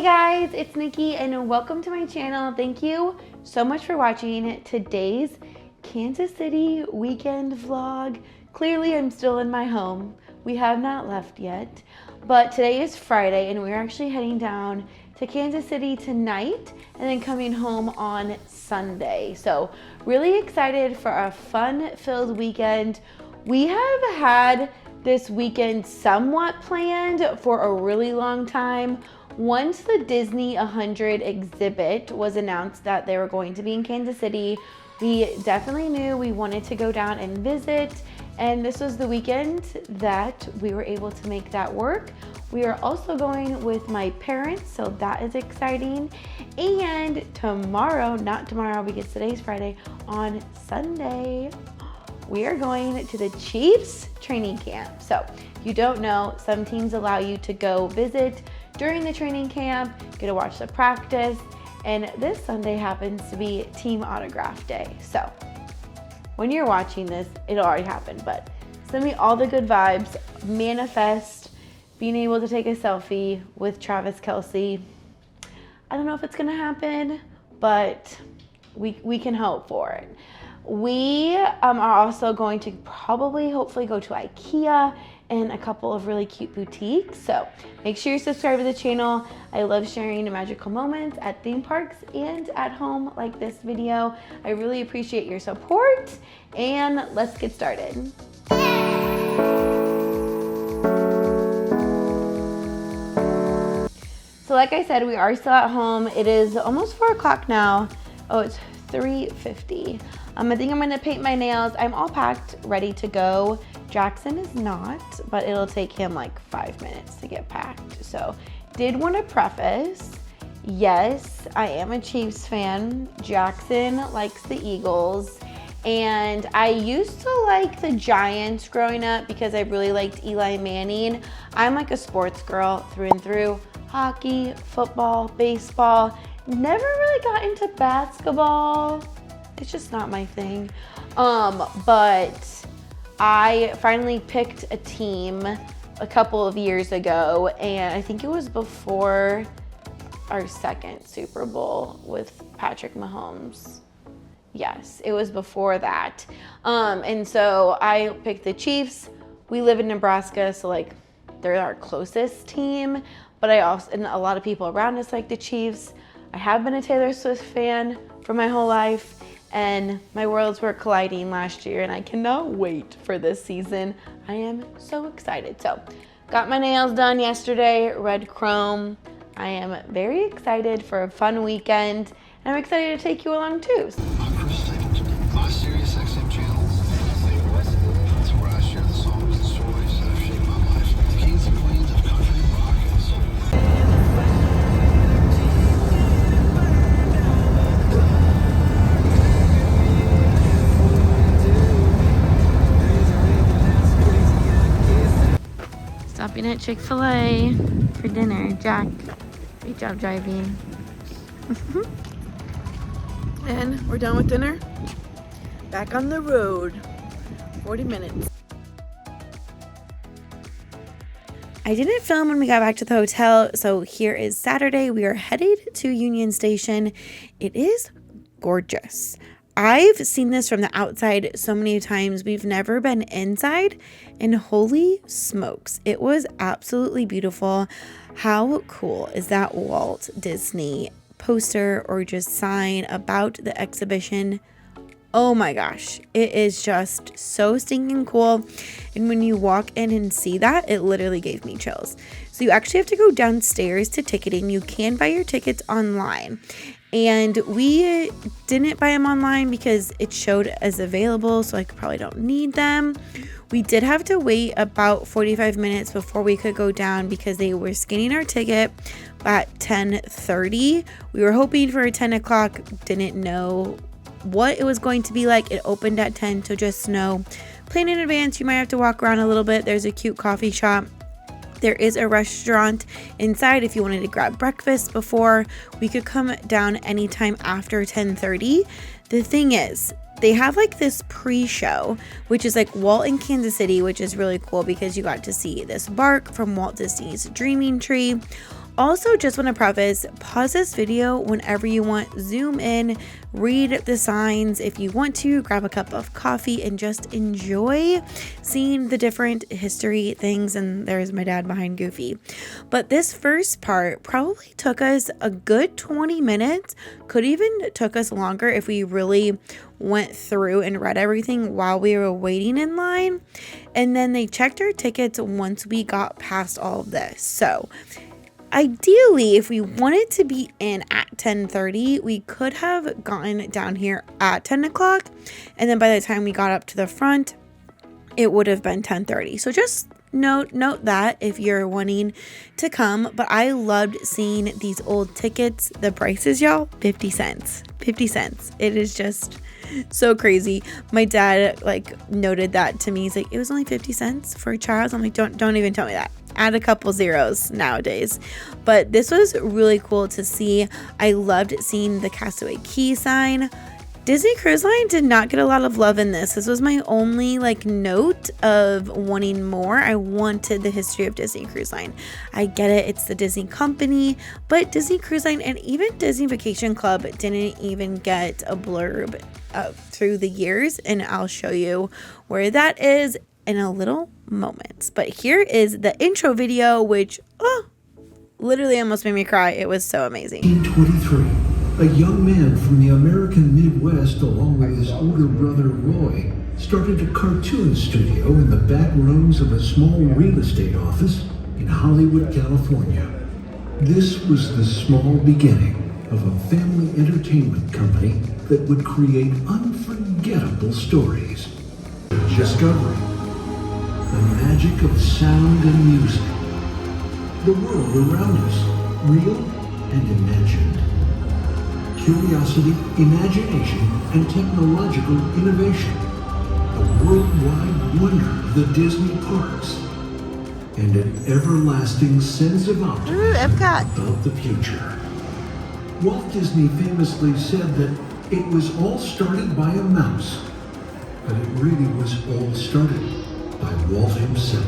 Hey guys, it's Nikki and welcome to my channel. Thank you so much for watching today's Kansas City weekend vlog. Clearly I'm still in my home. We have not left yet, but today is Friday and we're actually heading down to Kansas City tonight and then coming home on Sunday. So really excited for a fun-filled weekend. We have had this weekend somewhat planned for a really long time. Once the Disney 100 exhibit was announced that they were going to be in Kansas City, we definitely knew we wanted to go down and visit, and this was the weekend that we were able to make that work. We are also going with my parents, so that is exciting. And tomorrow, not tomorrow because today's Friday, on Sunday, we are going to the Chiefs training camp. So if you don't know, some teams allow you to go visit during the training camp, get to watch the practice, and this Sunday happens to be team autograph day. So when you're watching this, it'll already happen, but send me all the good vibes, manifest being able to take a selfie with Travis Kelce. I don't know if it's gonna happen, but we can hope for it. We are also going to hopefully go to IKEA and a couple of really cute boutiques. So make sure you subscribe to the channel. I love sharing magical moments at theme parks and at home like this video. I really appreciate your support, and let's get started. So like I said, we are still at home. It is almost 4 o'clock now. Oh, it's 3:50. I think I'm gonna paint my nails. I'm all packed, ready to go. Jackson is not, but it'll take him like 5 minutes to get packed. So did want to preface, yes, I am a Chiefs fan. Jackson likes the Eagles. And I used to like the Giants growing up because I really liked Eli Manning. I'm like a sports girl through and through. Hockey, football, baseball. Never really got into basketball. It's just not my thing. But I finally picked a team a couple of years ago, and I think it was before our second Super Bowl with Patrick Mahomes. Yes, it was before that. And so I picked the Chiefs. We live in Nebraska, so like they're our closest team, but and a lot of people around us like the Chiefs. I have been a Taylor Swift fan for my whole life, and my worlds were colliding last year, and I cannot wait for this season. I am so excited. So got my nails done yesterday, red chrome. I am very excited for a fun weekend, and I'm excited to take you along too. I'm Chris Stapleton. My Sirius XM channel. That's where I share the songs and stories that have shaped my life. The kings and queens of country, rock, and soul. Stopping at Chick-fil-A for dinner. Jack, great job driving. And we're done with dinner. Back on the road. 40 minutes. I didn't film when we got back to the hotel, so here is Saturday. We are headed to Union Station. It is gorgeous. I've seen this from the outside so many times. We've never been inside, and holy smokes, it was absolutely beautiful. How cool is that Walt Disney poster or just sign about the exhibition? Oh my gosh, it is just so stinking cool. And when you walk in and see that, it literally gave me chills. So you actually have to go downstairs to ticketing. You can buy your tickets online. And we didn't buy them online because it showed as available, so I probably don't need them. We did have to wait about 45 minutes before we could go down because they were scanning our ticket at 10:30. We were hoping for a 10 o'clock, didn't know what it was going to be like. It opened at 10, so just know, plan in advance. You might have to walk around a little bit. There's a cute coffee shop. There is a restaurant inside if you wanted to grab breakfast before. We could come down anytime after 10:30. The thing is, they have like this pre-show, which is like Walt in Kansas City, which is really cool because you got to see this bark from Walt Disney's Dreaming Tree. Also, just want to preface, pause this video whenever you want, zoom in, read the signs if you want to, grab a cup of coffee and just enjoy seeing the different history things. And there's my dad behind Goofy. But this first part probably took us a good 20 minutes, could even took us longer if we really went through and read everything while we were waiting in line. And then they checked our tickets once we got past all of this. So ideally, if we wanted to be in at 10:30, we could have gotten down here at 10 o'clock. And then by the time we got up to the front, it would have been 10:30. So just note that if you're wanting to come. But I loved seeing these old tickets. The prices, y'all, 50 cents. 50 cents. It is just so crazy. My dad noted that to me. He's like, it was only 50 cents for a child. I'm like, don't even tell me that. Add a couple zeros nowadays. But this was really cool to see. I loved seeing the Castaway Cay sign. Disney Cruise Line did not get a lot of love in this. This was my only note of wanting more. I wanted the history of Disney Cruise Line. I get it, it's the Disney company, but Disney Cruise Line and even Disney Vacation Club didn't even get a blurb through the years, and I'll show you where that is in a little moment. But here is the intro video, which literally almost made me cry. It was so amazing. 1923. A young man from the American Midwest, along with his older brother Roy, started a cartoon studio in the back rooms of a small real estate office in Hollywood, California. This was the small beginning of a family entertainment company that would create unforgettable stories. Discovery, the magic of sound and music, the world around us, real and imagined. Curiosity, imagination, and technological innovation. The worldwide wonder of the Disney parks. And an everlasting sense of optimism about the future. Walt Disney famously said that it was all started by a mouse, but it really was all started by Walt himself.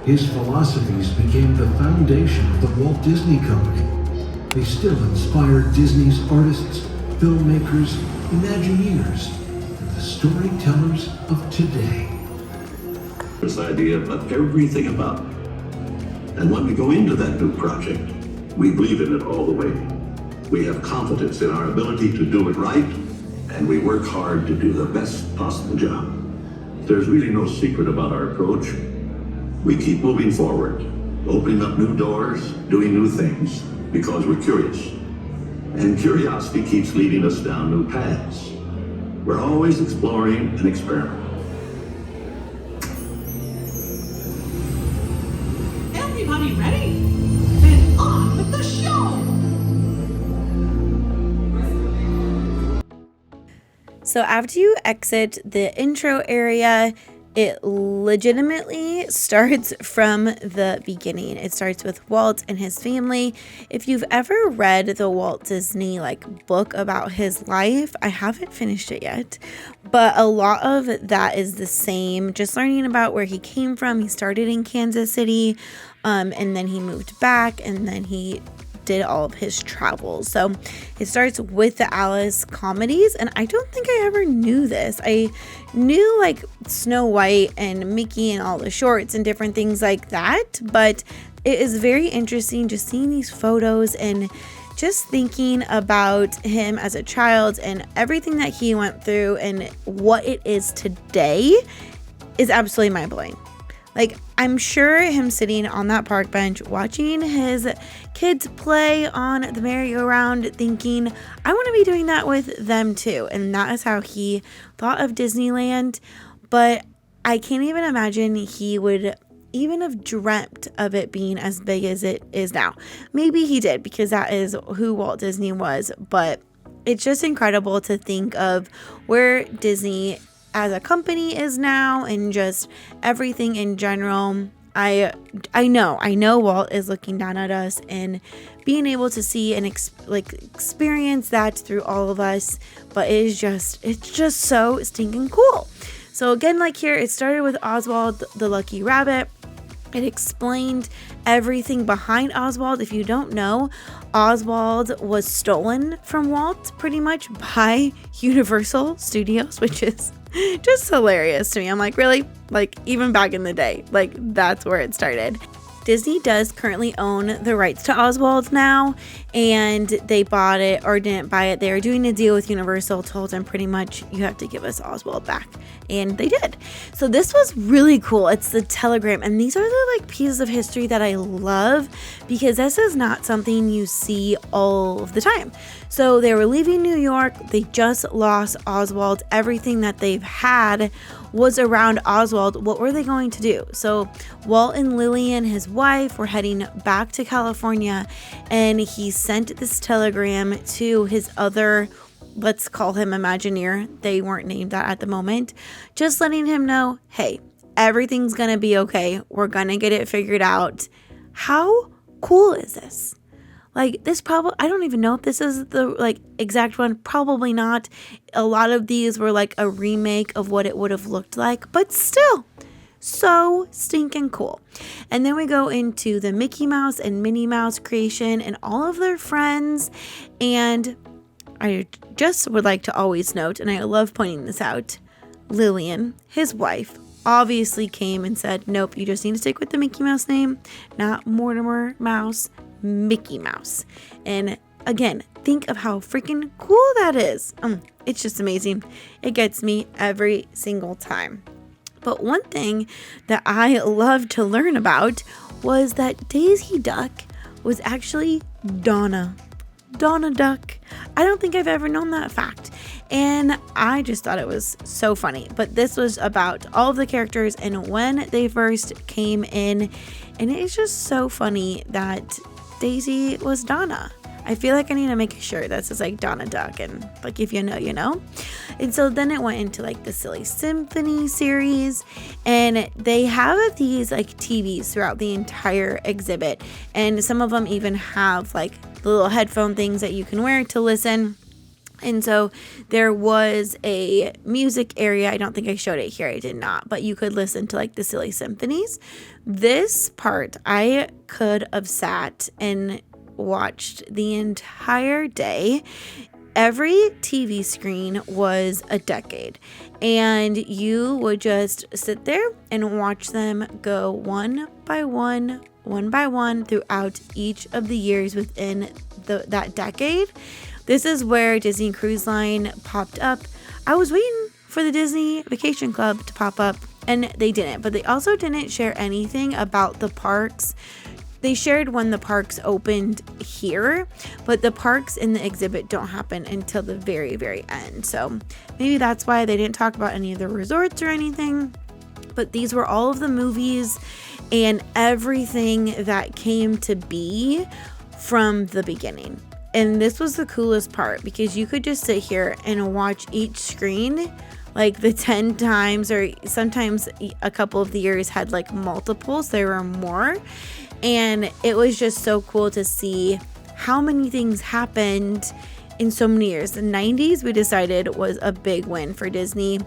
His philosophies became the foundation of the Walt Disney Company. They still inspire Disney's artists, filmmakers, Imagineers, and the storytellers of today. This idea of everything about it. And when we go into that new project, we believe in it all the way. We have confidence in our ability to do it right, and we work hard to do the best possible job. There's really no secret about our approach. We keep moving forward, opening up new doors, doing new things, because we're curious. And curiosity keeps leading us down new paths. We're always exploring and experimenting. Everybody ready? Then on with the show! So after you exit the intro area, it legitimately starts from the beginning. It starts with Walt and his family. If you've ever read the Walt Disney book about his life, I haven't finished it yet, but a lot of that is the same. Just learning about where he came from. He started in Kansas City, and then he moved back, and then he did all of his travels. So it starts with the Alice comedies, and I don't think I ever knew this. I knew Snow White and Mickey and all the shorts and different things like that, but it is very interesting just seeing these photos and just thinking about him as a child and everything that he went through and what it is today is absolutely mind-blowing. I'm sure him sitting on that park bench watching his kids play on the merry-go-round thinking, I want to be doing that with them too. And that is how he thought of Disneyland. But I can't even imagine he would even have dreamt of it being as big as it is now. Maybe he did, because that is who Walt Disney was. But it's just incredible to think of where Disney as a company is now and just everything in general. I know Walt is looking down at us and being able to see and experience that through all of us, but it's just so stinking cool. So again, here it started with Oswald the Lucky Rabbit, It explained everything behind Oswald. If you don't know, Oswald was stolen from Walt pretty much by Universal Studios, which is just hilarious to me. I'm like, really? Like, even back in the day, like, that's where it started. Disney does currently own the rights to Oswald now, and they bought it or didn't buy it. They were doing a deal with Universal, told them pretty much, you have to give us Oswald back. And they did. So this was really cool. It's the telegram. And these are the like pieces of history that I love, because this is not something you see all of the time. So they were leaving New York. They just lost Oswald. Everything that they've had was around Oswald. What were they going to do? So Walt and Lillian, his wife, were heading back to California, and he sent this telegram to his other, let's call him Imagineer. They weren't named that at the moment. Just letting him know, hey, everything's going to be okay. We're going to get it figured out. How cool is this? Like, this probably, I don't even know if this is the like exact one. Probably not. A lot of these were like a remake of what it would have looked like, but still so stinking cool. And then we go into the Mickey Mouse and Minnie Mouse creation and all of their friends. And I just would like to always note, and I love pointing this out, Lillian, his wife, obviously came and said, nope, you just need to stick with the Mickey Mouse name, not Mortimer Mouse, Mickey Mouse. And again, think of how freaking cool that is. It's just amazing. It gets me every single time. But one thing that I love to learn about was that Daisy Duck was actually Donna Duck. I don't think I've ever known that fact. And I just thought it was so funny. But this was about all of the characters and when they first came in. And it's just so funny that Daisy was Donna. I feel like I need to make a shirt that says like Donna Duck, and like, if you know, you know. And so then it went into like the Silly Symphony series, and they have these like TVs throughout the entire exhibit, and some of them even have like the little headphone things that you can wear to listen. And so there was a music area. I don't think I showed it here. I did not. But you could listen to like the Silly Symphonies. This part, I could have sat and watched the entire day. Every TV screen was a decade. And you would just sit there and watch them go one by one throughout each of the years within that decade. This is where Disney Cruise Line popped up. I was waiting for the Disney Vacation Club to pop up, and they didn't. But they also didn't share anything about the parks. They shared when the parks opened here, but the parks in the exhibit don't happen until the very, very end. So maybe that's why they didn't talk about any of the resorts or anything. But these were all of the movies and everything that came to be from the beginning. And this was the coolest part, because you could just sit here and watch each screen like the 10 times, or sometimes a couple of the years had like multiples. There were more. And it was just so cool to see how many things happened in so many years. The 90s, we decided, was a big win for Disney.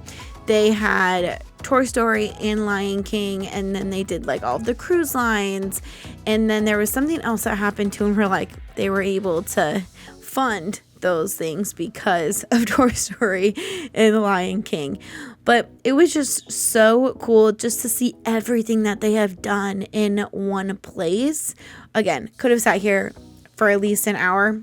They had Toy Story and Lion King, and then they did like all of the cruise lines. And then there was something else that happened to them where like they were able to fund those things because of Toy Story and Lion King. But it was just so cool just to see everything that they have done in one place. Again, could have sat here for at least an hour.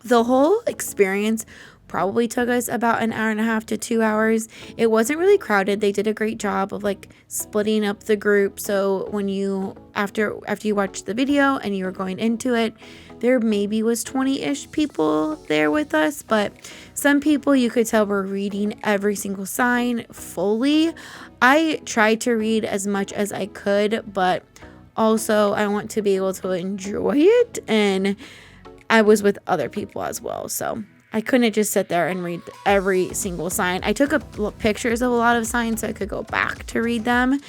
The whole experience probably took us about an hour and a half to 2 hours. It wasn't really crowded. They did a great job of like splitting up the group. So when you, after you watched the video and you were going into it, there maybe was 20-ish people there with us, but some people you could tell were reading every single sign fully. I tried to read as much as I could, but also I want to be able to enjoy it, and I was with other people as well, so I couldn't just sit there and read every single sign. I took pictures of a lot of signs so I could go back to read them.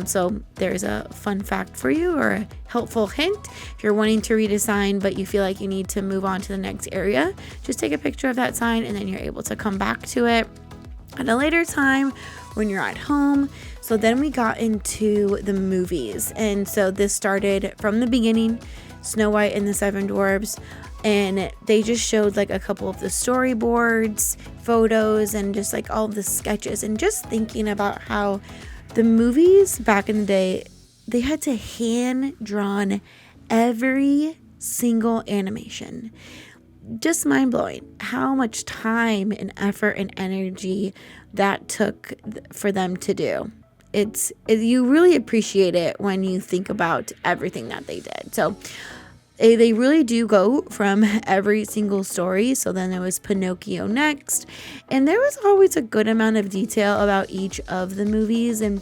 So there's a fun fact for you, or a helpful hint. If you're wanting to read a sign but you feel like you need to move on to the next area, just take a picture of that sign and then you're able to come back to it at a later time when you're at home. So then we got into the movies. And so this started from the beginning, Snow White and the Seven Dwarfs. And they just showed like a couple of the storyboards, photos, and just like all the sketches. And just thinking about how the movies back in the day, they had to hand drawn every single animation. Just mind blowing how much time and effort and energy that took for them to do. You really appreciate it when you think about everything that they did. So they really do go from every single story. So then there was Pinocchio next, and there was always a good amount of detail about each of the movies. And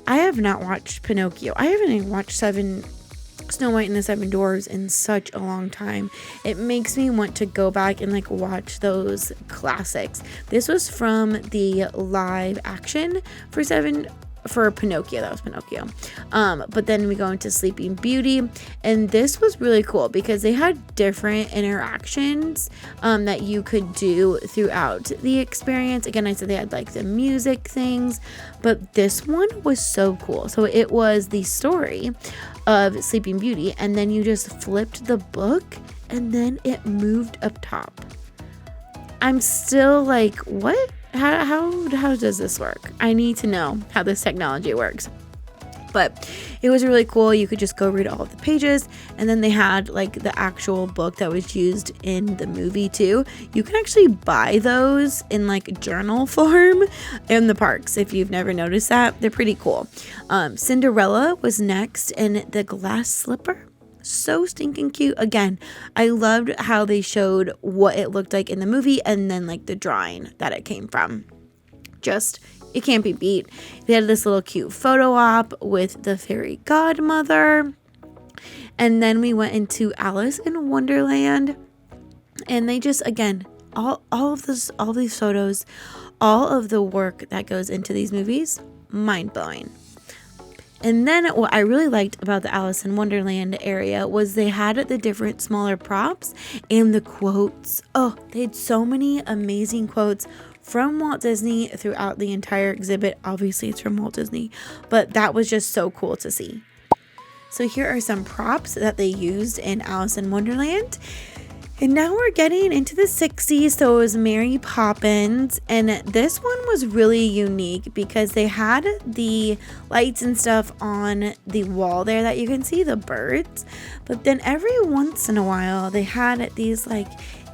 I have not watched Pinocchio. I haven't even watched Snow White and the Seven Dwarfs in such a long time. It makes me want to go back and like watch those classics. This was from the live action for Pinocchio. That was Pinocchio. But then we go into Sleeping Beauty, and this was really cool because they had different interactions that you could do throughout the experience. Again, I said they had like the music things, but this one was so cool. So it was the story of Sleeping Beauty, and then you just flipped the book and then it moved up top. I'm still like, what? How does this work? I need to know how this technology works. But it was really cool. You could just go read all of the pages, and then they had like the actual book that was used in the movie too. You can actually buy those in like journal form in the parks. If you've never noticed that, they're pretty cool. Cinderella was next, and the glass slipper. So stinking cute. Again, I loved how they showed what it looked like in the movie and then like the drawing that it came from. Just, it can't be beat. They had this little cute photo op with the fairy godmother. And then we went into Alice in Wonderland, and they just, again, all these photos, all of the work that goes into these movies, mind blowing. And then what I really liked about the Alice in Wonderland area was they had the different smaller props and the quotes. Oh, they had so many amazing quotes from Walt Disney throughout the entire exhibit. Obviously, it's from Walt Disney, but that was just so cool to see. So here are some props that they used in Alice in Wonderland. And now we're getting into the 60s, so it was Mary Poppins, and this one was really unique because they had the lights and stuff on the wall there that you can see the birds, but then every once in a while they had these like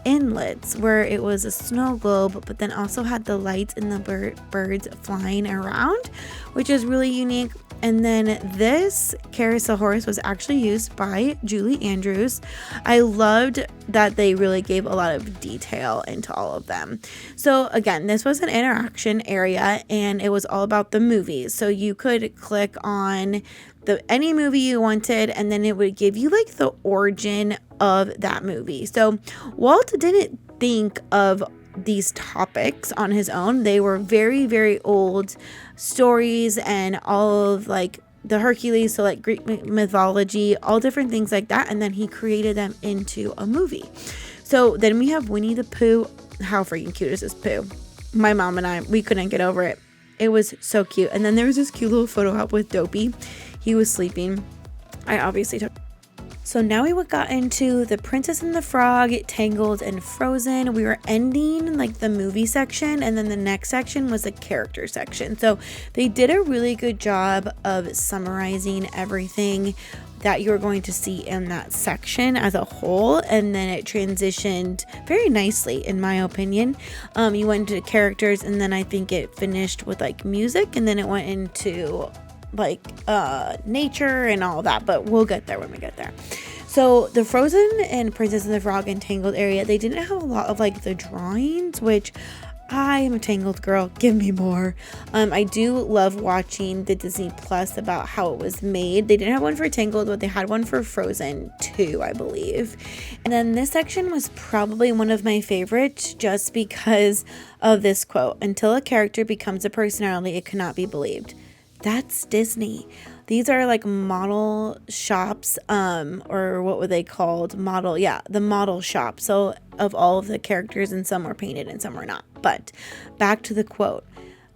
inlets where it was a snow globe, but then also had the lights and the birds flying around, which is really unique. And then this carousel horse was actually used by Julie Andrews. I loved that they really gave a lot of detail into all of them. So again, this was an interaction area, and it was all about the movies. So you could click on any movie you wanted, and then it would give you like the origin of that movie. So Walt didn't think of these topics on his own. They were very, very old stories, and all of like the Hercules, so like Greek mythology, all different things like that, and then he created them into a movie. So then we have Winnie the Pooh. How freaking cute is this Pooh? My mom and I, we couldn't get over it. It was so cute. And then there was this cute little photo op with Dopey. He was sleeping. I obviously took. So now we got into The Princess and the Frog, Tangled, and Frozen. We were ending like the movie section, and then the next section was the character section. So they did a really good job of summarizing everything that you're going to see in that section as a whole, and then it transitioned very nicely in my opinion. You went into characters, and then I think it finished with like music, and then it went into like nature and all that, but we'll get there when we get there. So the Frozen and Princess and the Frog and Tangled area, they didn't have a lot of like the drawings, which I am a Tangled girl. Give me more. I do love watching the Disney Plus about how it was made. They didn't have one for Tangled, but they had one for Frozen too, I believe. And then this section was probably one of my favorites just because of this quote: "Until a character becomes a personality, it cannot be believed." That's Disney. These are like model shops, or what were they called? The model shop. So of all of the characters, and some were painted and some were not. But back to the quote.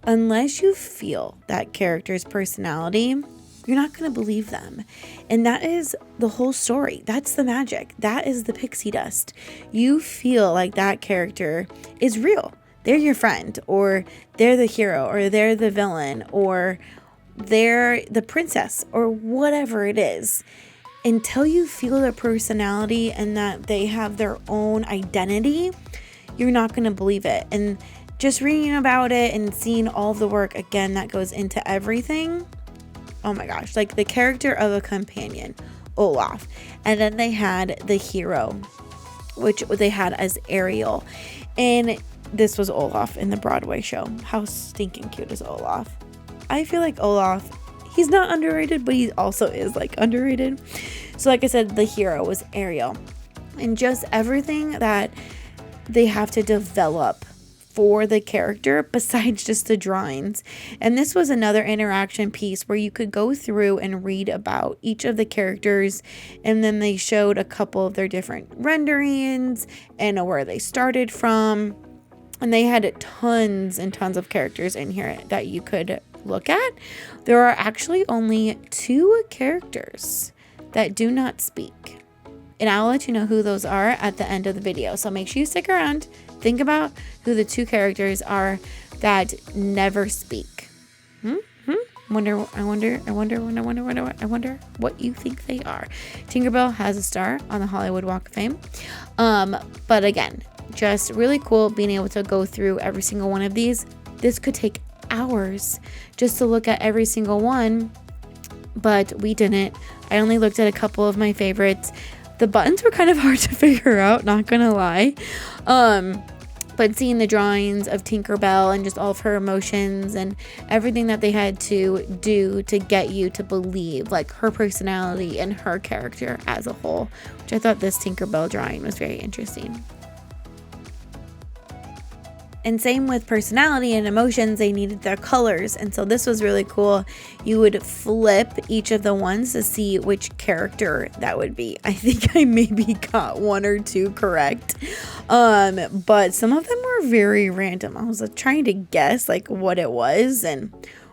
unless you feel that character's personality, you're not going to believe them. And that is the whole story. That's the magic. That is the pixie dust. You feel like that character is real. They're your friend, or they're the hero, or they're the villain, or they're the princess, or whatever it is. Until you feel their personality and that they have their own identity, you're not going to believe it. And just reading about it and seeing all the work, again, that goes into everything, oh my gosh, like the character of a companion, Olaf. And then they had the hero, which they had as Ariel. And this was Olaf in the Broadway show. How stinking cute is Olaf? I feel like Olaf, he's not underrated, but he also is like underrated. So like I said, the hero was Ariel. And just everything that they have to develop for the character besides just the drawings. And this was another interaction piece where you could go through and read about each of the characters, and then they showed a couple of their different renderings and where they started from. And they had tons and tons of characters in here that you could look at. There are actually only 2 characters that do not speak. And I'll let you know who those are at the end of the video. So make sure you stick around. Think about who the 2 characters are that never speak. I wonder what you think they are. Tinkerbell has a star on the Hollywood Walk of Fame. But again, just really cool being able to go through every single one of these. This could take hours just to look at every single one, but we didn't. I only looked at a couple of my favorites. The buttons were kind of hard to figure out, not gonna lie. But seeing the drawings of Tinkerbell and just all of her emotions and everything that they had to do to get you to believe like her personality and her character as a whole, which I thought this Tinkerbell drawing was very interesting. And same with personality and emotions, they needed their colors. And so this was really cool. You would flip each of the ones to see which character that would be. I think I maybe got 1 or 2 correct. But some of them were very random. I was trying to guess like what it was, and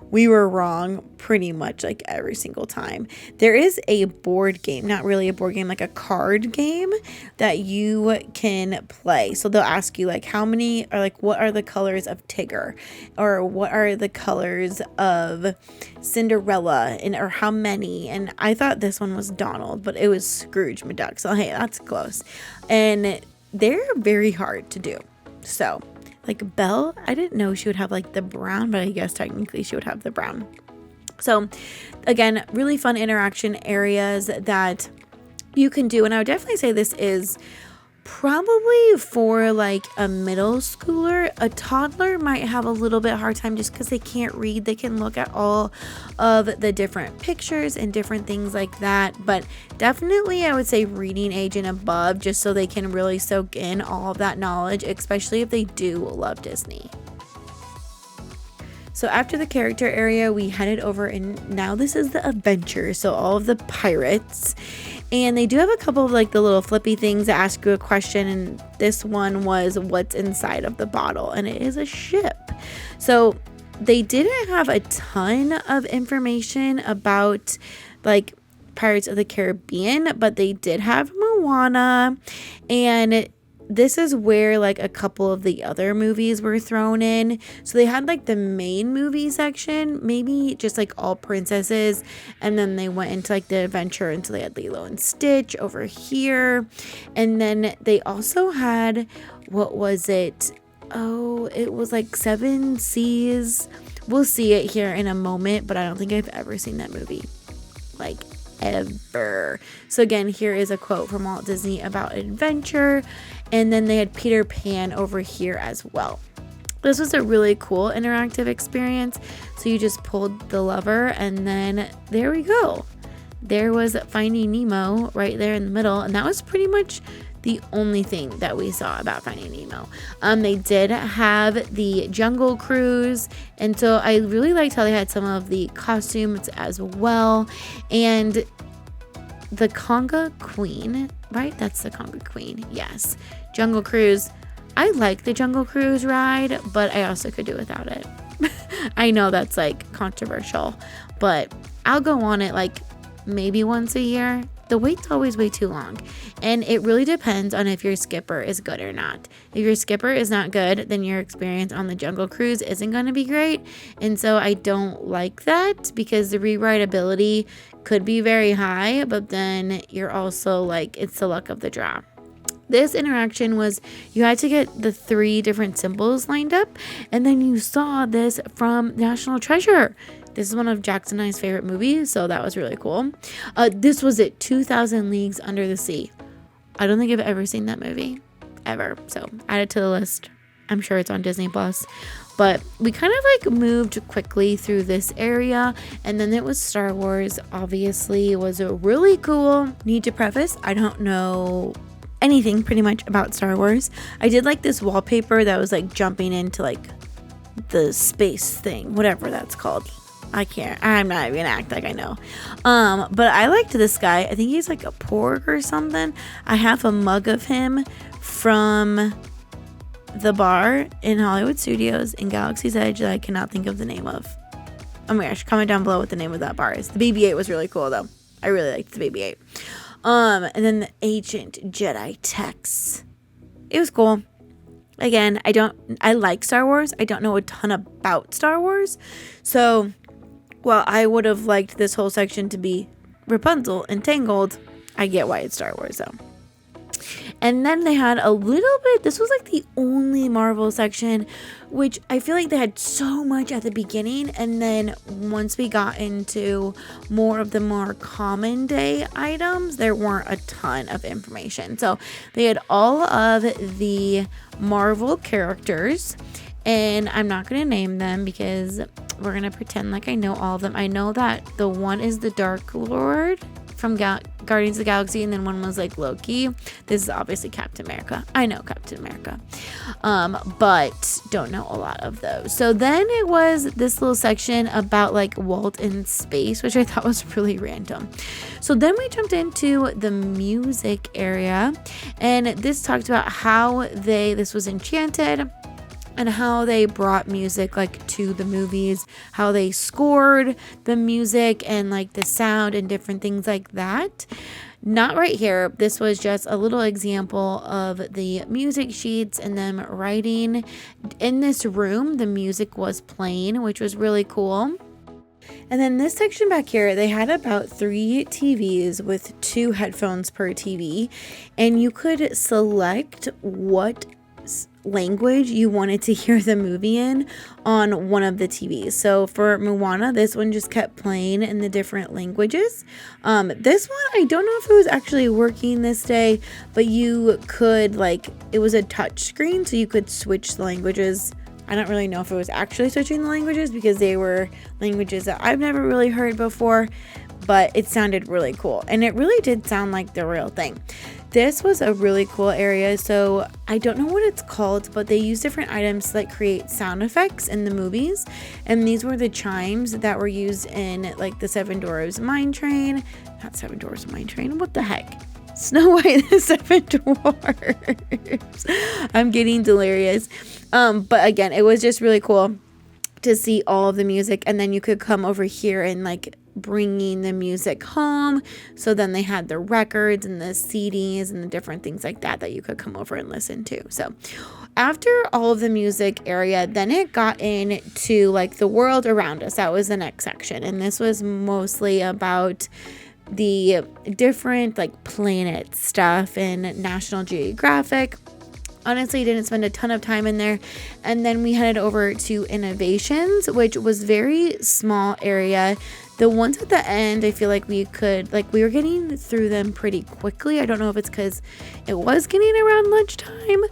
we were wrong pretty much like every single time. There is a board game, not really a board game, like a card game that you can play. So they'll ask you like how many, or like what are the colors of Tigger, or what are the colors of Cinderella, and or how many. And I thought this one was Donald, but it was Scrooge McDuck. So hey, that's close. And they're very hard to do. So like Belle, I didn't know she would have like the brown, but I guess technically she would have the brown. So again, really fun interaction areas that you can do. And I would definitely say this is probably for like a middle schooler. A toddler might have a little bit hard time just because they can't read. They can look at all of the different pictures and different things like that. But definitely I would say reading age and above, just so they can really soak in all of that knowledge, especially if they do love Disney. So after the character area, we headed over, and now this is the adventure. So all of the pirates, and they do have a couple of like the little flippy things that ask you a question. And this one was what's inside of the bottle, and it is a ship. So they didn't have a ton of information about like Pirates of the Caribbean, but they did have Moana, and this is where like a couple of the other movies were thrown in. So they had like the main movie section, maybe just like all princesses, and then they went into like the adventure, and so they had Lilo and Stitch over here. And then they also had, what was it? Oh, it was like Seven Seas. We'll see it here in a moment, but I don't think I've ever seen that movie. Like ever. So again, here is a quote from Walt Disney about adventure. And then they had Peter Pan over here as well. This was a really cool interactive experience. So you just pulled the lever, and then there we go. There was Finding Nemo right there in the middle. And that was pretty much the only thing that we saw about Finding Nemo. They did have the Jungle Cruise, and so I really liked how they had some of the costumes as well. And the Conga Queen, right? That's the Conga Queen. Yes. Jungle Cruise. I like the Jungle Cruise ride, but I also could do without it. I know that's like controversial, but I'll go on it like maybe once a year. The wait's always way too long, and it really depends on if your skipper is good or not. If your skipper is not good, then your experience on the Jungle Cruise isn't going to be great, and so I don't like that because the rewritability could be very high, but then you're also like, it's the luck of the draw. This interaction was you had to get the 3 different symbols lined up, and then you saw this from National Treasure. This is one of Jackson and I's favorite movies, so that was really cool. This was it, 2,000 Leagues Under the Sea. I don't think I've ever seen that movie, ever. So add it to the list. I'm sure it's on Disney Plus. But we kind of like moved quickly through this area, and then it was Star Wars. Obviously, it was really cool. Need to preface, I don't know anything pretty much about Star Wars. I did like this wallpaper that was like jumping into like the space thing, whatever that's called. I'm not even gonna act like I know. But I liked this guy. I think he's like a porg or something. I have a mug of him from the bar in Hollywood Studios in Galaxy's Edge that I cannot think of the name of. Oh my gosh, comment down below what the name of that bar is. The BB-8 was really cool though. I really liked the BB-8. And then the Ancient Jedi Text. It was cool. Again, I like Star Wars. I don't know a ton about Star Wars. So while I would have liked this whole section to be Rapunzel and Tangled, I get why it's Star Wars though. And then they had a little bit, this was like the only Marvel section, which I feel like they had so much at the beginning. And then once we got into more of the more common day items, there weren't a ton of information. So they had all of the Marvel characters, and I'm not going to name them because we're going to pretend like I know all of them. I know that the one is the Dark Lord from Guardians of the Galaxy, and then one was like Loki. This is obviously Captain America. I know Captain America, but don't know a lot of those. So then it was this little section about like Walt in space, which I thought was really random. So then we jumped into the music area, and this talked about how this was Enchanted, and how they brought music like to the movies, how they scored the music and like the sound and different things like that. Not right here. This was just a little example of the music sheets and them writing. In this room, the music was playing, which was really cool. And then this section back here, they had about 3 TVs with 2 headphones per TV, and you could select what language you wanted to hear the movie in on one of the TVs. So for Moana, this one just kept playing in the different languages. This one, I don't know if it was actually working this day, but you could it was a touch screen, so you could switch the languages. I don't really know if it was actually switching the languages because they were languages that I've never really heard before, but it sounded really cool. And it really did sound like the real thing. This was a really cool area. So I don't know what it's called, but they use different items that create sound effects in the movies. And these were the chimes that were used in like the Seven Dwarfs Mine Train. Not Seven Dwarfs Mine Train. What the heck? Snow White and the Seven Dwarfs. I'm getting delirious. But again, it was just really cool to see all of the music. And then you could come over here and like bringing the music home. So then they had the records and the CDs and the different things like that you could come over and listen to. So after all of the music area, then it got into like the world around us. That was the next section. And this was mostly about the different like planet stuff and National Geographic. Honestly, didn't spend a ton of time in there. And then we headed over to Innovations, which was very small area. The ones at the end, I feel like we were getting through them pretty quickly. I don't know if it's because it was getting around lunchtime,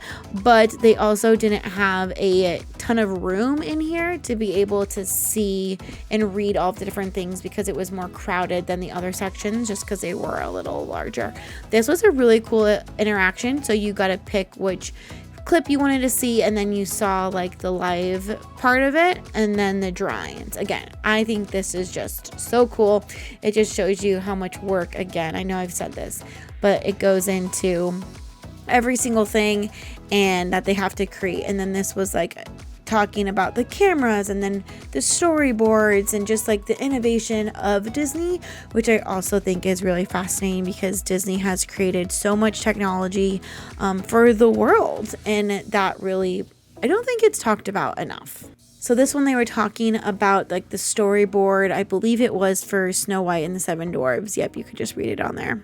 but they also didn't have a ton of room in here to be able to see and read all of the different things because it was more crowded than the other sections just because they were a little larger. This was a really cool interaction. So you got to pick which clip you wanted to see, and then you saw like the live part of it and then the drawings. Again, I think this is just so cool. It just shows you how much work, again, I know I've said this, but it goes into every single thing and that they have to create. And then this was like talking about the cameras and then the storyboards and just like the innovation of Disney, which I also think is really fascinating because Disney has created so much technology for the world, and that really, I don't think it's talked about enough. So this one, they were talking about like the storyboard, I believe it was for Snow White and the Seven Dwarfs. Yep, you could just read it on there.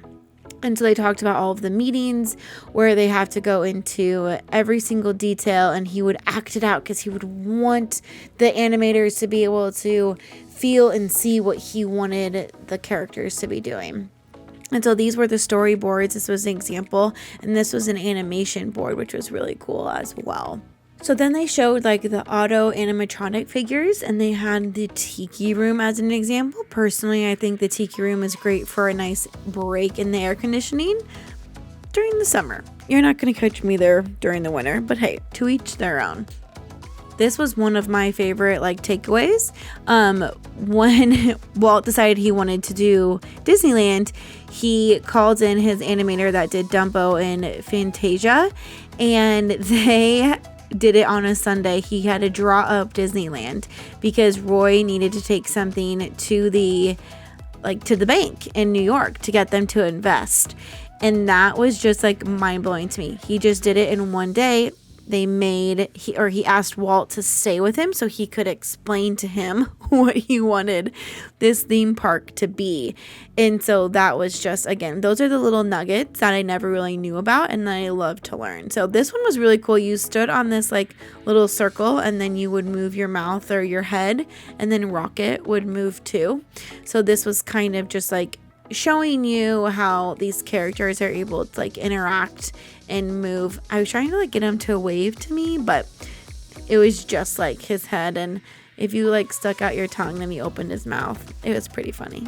And so they talked about all of the meetings where they have to go into every single detail, and he would act it out because he would want the animators to be able to feel and see what he wanted the characters to be doing. And so these were the storyboards. This was an example, and this was an animation board, which was really cool as well. So then they showed like the auto animatronic figures, and they had the Tiki Room as an example. Personally, I think the Tiki Room is great for a nice break in the air conditioning during the summer. You're not going to catch me there during the winter, but hey, to each their own. This was one of my favorite like takeaways. When Walt decided he wanted to do Disneyland, he called in his animator that did Dumbo and Fantasia, and they did it on a Sunday. He had to draw up Disneyland because Roy needed to take something to the bank in New York to get them to invest. And that was just like mind blowing to me. He just did it in one day. He asked Walt to stay with him so he could explain to him what he wanted this theme park to be. And so that was just, again, those are the little nuggets that I never really knew about and that I love to learn. So this one was really cool. You stood on this like little circle, and then you would move your mouth or your head, and then Rocket would move too. So this was kind of just like showing you how these characters are able to like interact and move. I was trying to like get him to wave to me, but it was just like his head, and if you like stuck out your tongue then he opened his mouth. It was pretty funny.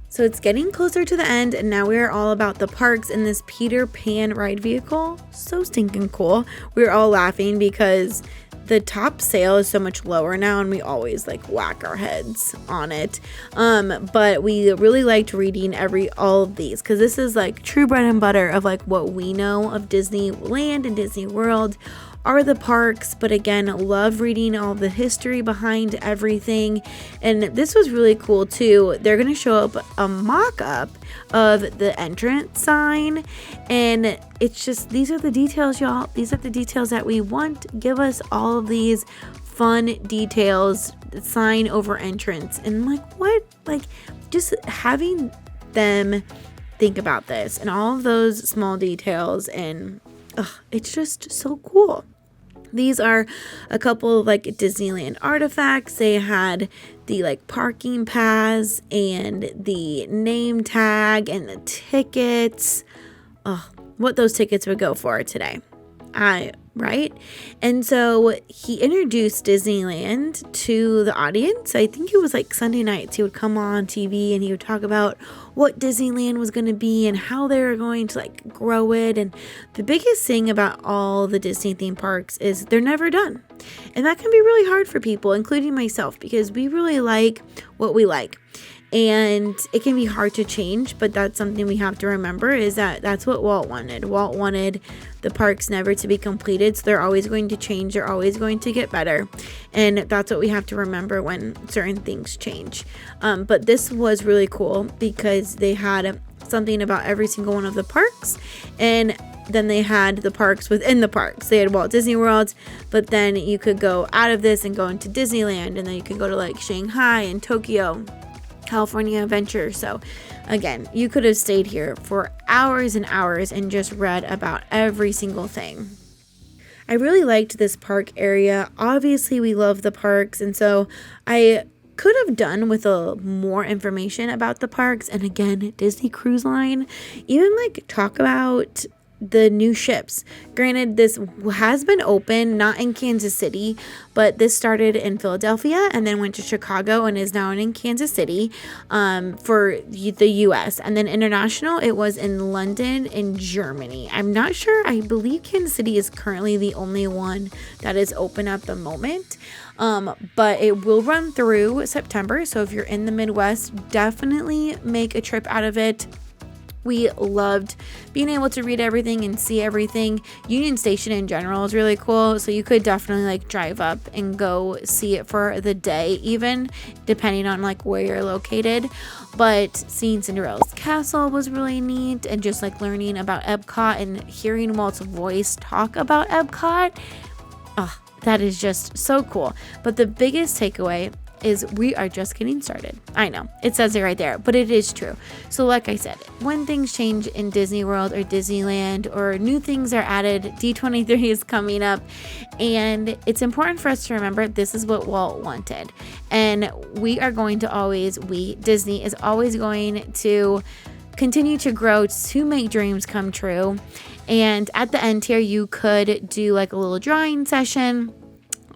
So it's getting closer to the end, and now we are all about the parks in this Peter Pan ride vehicle. So stinking cool. We were all laughing because the top sail is so much lower now, and we always like whack our heads on it. But we really liked reading all of these because this is like true bread and butter of like what we know of Disneyland and Disney World are the parks. But again, love reading all the history behind everything. And this was really cool too. They're going to show up a mock-up of the entrance sign, and it's just, these are the details, y'all. These are the details that we want. Give us all of these fun details, sign over entrance, and like what, like just having them think about this and all of those small details, and it's just so cool. These are a couple of like Disneyland artifacts. They had the like parking pass and the name tag and the tickets. What those tickets would go for today. Right? And so he introduced Disneyland to the audience. I think it was like Sunday nights. He would come on TV and he would talk about what Disneyland was going to be and how they were going to like grow it. And the biggest thing about all the Disney theme parks is they're never done. And that can be really hard for people, including myself, because we really like what we like. And it can be hard to change, but that's something we have to remember, is that that's what Walt wanted. Walt wanted the parks never to be completed, so they're always going to change. They're always going to get better. And that's what we have to remember when certain things change. But this was really cool because they had something about every single one of the parks. And then they had the parks within the parks. They had Walt Disney World, but then you could go out of this and go into Disneyland, and then you could go to like Shanghai and Tokyo, California Adventure. So again, you could have stayed here for hours and hours and just read about every single thing. I really liked this park area. Obviously, we love the parks, and so I could have done with more information about the parks. And again, Disney Cruise Line, even like talk about the new ships. Granted, this has been open, not in Kansas City, but this started in Philadelphia and then went to Chicago and is now in Kansas City for the US. And then international, it was in London and Germany. I'm not sure. I believe Kansas City is currently the only one that is open at the moment. But it will run through September. So if you're in the Midwest, definitely make a trip out of it. We loved being able to read everything and see everything. Union Station in general is really cool, so you could definitely like drive up and go see it for the day, even depending on like where you're located. But seeing Cinderella's castle was really neat, and just like learning about Epcot and hearing Walt's voice talk about Epcot, that is just so cool. But the biggest takeaway is we are just getting started. I know it says it right there, but it is true. So like I said, when things change in Disney World or Disneyland or new things are added, D23 is coming up, and it's important for us to remember this is what Walt wanted, and we are going to always, Disney is always going to continue to grow to make dreams come true. And at the end here, you could do like a little drawing session.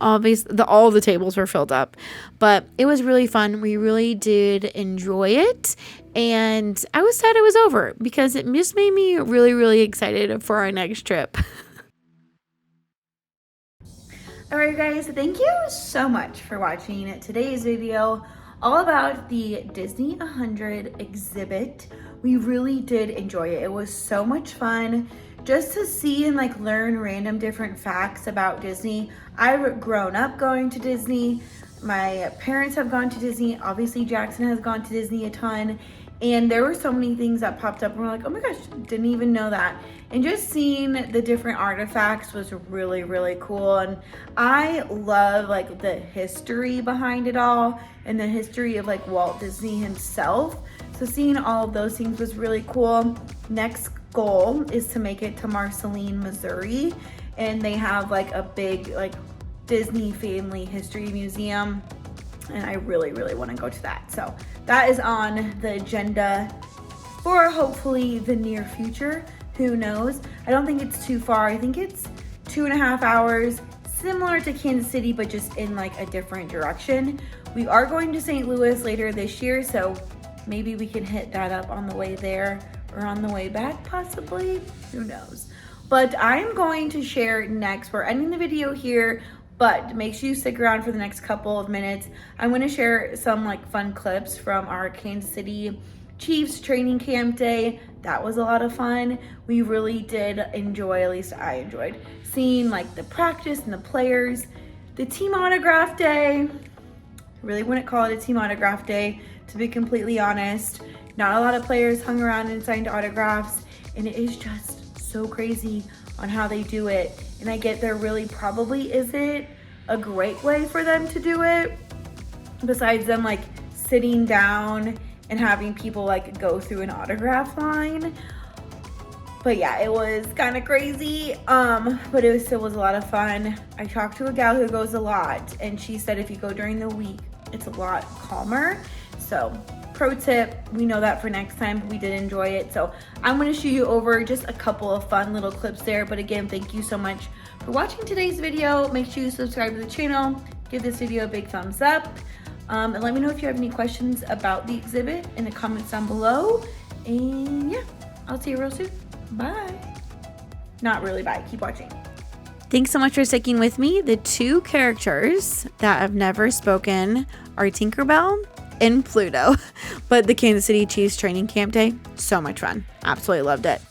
Obviously, all the tables were filled up, but it was really fun. We really did enjoy it, and I was sad it was over because it just made me really, really excited for our next trip. All right, guys, thank you so much for watching today's video all about the Disney 100 exhibit. We really did enjoy it. It was so much fun just to see and like learn random different facts about Disney. I've grown up going to Disney. My parents have gone to Disney. Obviously, Jackson has gone to Disney a ton. And there were so many things that popped up and we're like, oh my gosh, didn't even know that. And just seeing the different artifacts was really, really cool. And I love like the history behind it all and the history of like Walt Disney himself. So seeing all of those things was really cool. Next goal is to make it to Marceline, Missouri. And they have like a big like Disney family history museum. And I really, really want to go to that. So that is on the agenda for hopefully the near future. Who knows? I don't think it's too far. I think it's 2.5 hours, similar to Kansas City, but just in like a different direction. We are going to St. Louis later this year, so maybe we can hit that up on the way there or on the way back, possibly. Who knows? But I'm going to share next. We're ending the video here, but make sure you stick around for the next couple of minutes. I'm going to share some like fun clips from our Kansas City Chiefs training camp day. That was a lot of fun. We really did enjoy, at least I enjoyed, seeing like the practice and the players. The team autograph day, I really wouldn't call it a team autograph day, to be completely honest. Not a lot of players hung around and signed autographs, and it is just so crazy on how they do it. And I get there really probably isn't a great way for them to do it, besides them like sitting down and having people like go through an autograph line. But yeah, it was kind of crazy, but it still was a lot of fun. I talked to a gal who goes a lot, and she said if you go during the week, it's a lot calmer. So pro tip, we know that for next time, but we did enjoy it. So I'm going to shoot you over just a couple of fun little clips there. But again, thank you so much for watching today's video. Make sure you subscribe to the channel, give this video a big thumbs up, and let me know if you have any questions about the exhibit in the comments down below. And yeah, I'll see you real soon. Bye. Not really bye, keep watching. Thanks so much for sticking with me. The two characters that have never spoken are Tinkerbell and Pluto. But the Kansas City Chiefs training camp day, so much fun. Absolutely loved it.